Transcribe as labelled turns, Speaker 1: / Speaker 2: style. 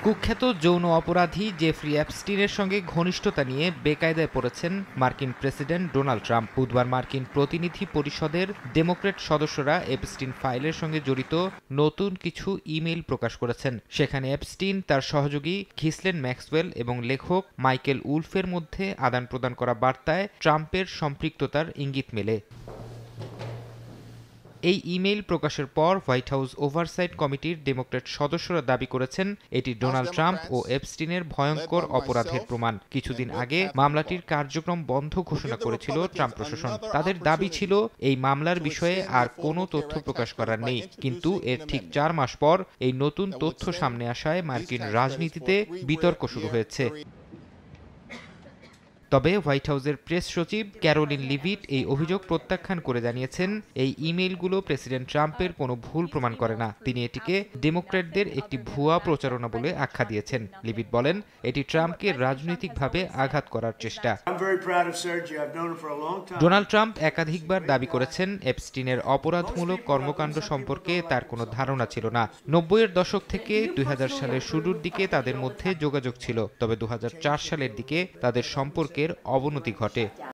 Speaker 1: কুখ্যাত যৌন অপরাধী জেফ্রি অ্যাপস্টিনের সঙ্গে ঘনিষ্ঠতা নিয়ে বেকায়দায় পড়েছেন মার্কিন প্রেসিডেন্ট ডোনাল্ড ট্রাম্প। বুধবার মার্কিন প্রতিনিধি পরিষদের ডেমোক্র্যাট সদস্যরা এপস্টিন ফাইলের সঙ্গে জড়িত নতুন কিছু ইমেইল প্রকাশ করেছেন। সেখানে এপস্টিন, তার সহযোগী ঘিসলেন ম্যাক্সওয়েল এবং লেখক মাইকেল উলফের মধ্যে আদান প্রদান করা বার্তায় ট্রাম্পের সম্পৃক্ততার ইঙ্গিত মেলে। এই ইমেইল প্রকাশের পর হোয়াইট হাউস ওভারসাইট কমিটির ডেমোক্র্যাট সদস্যরা দাবি করেছেন এটি ডোনাল্ড ট্রাম্প ও এপস্টিনের ভয়ঙ্কর অপরাধের প্রমাণ। কিছুদিন আগে মামলাটির কার্যক্রম বন্ধ ঘোষণা করেছিল ট্রাম্প প্রশাসন। তাদের দাবি ছিল এই মামলার বিষয়ে আর কোনো তথ্য প্রকাশ করার নেই। কিন্তু এর ঠিক 4 মাস পর এই নতুন তথ্য সামনে আসায় মার্কিন রাজনীতিতে বিতর্ক শুরু হয়েছে। তবে হোয়াইট হাউসের প্রেস সচিব ক্যারোলিন লিভিট এই অভিযোগ প্রত্যাখ্যান করে জানিয়েছেন এই ইমেইলগুলো প্রেসিডেন্ট ট্রাম্পের কোনো ভুল প্রমাণ করে না। তিনি এটিকে ডেমোক্র্যাটদের একটি ভুয়া প্রচারণা বলে আখ্যা দিয়েছেন। লিভিট বলেন, এটি ট্রাম্পকে রাজনৈতিকভাবে আঘাত করার চেষ্টা। ডোনাল্ড ট্রাম্প একাধিকবার দাবি করেছেন এপস্টিনের অপরাধমূলক কর্মকাণ্ড সম্পর্কে তার কোনো ধারণা ছিল না। 90-এর দশক থেকে 2000 সালের শুরুর দিকে তাদের মধ্যে যোগাযোগ ছিল, তবে 2004 সালের দিকে তাদের সম্পর্কের অবনতি ঘটে।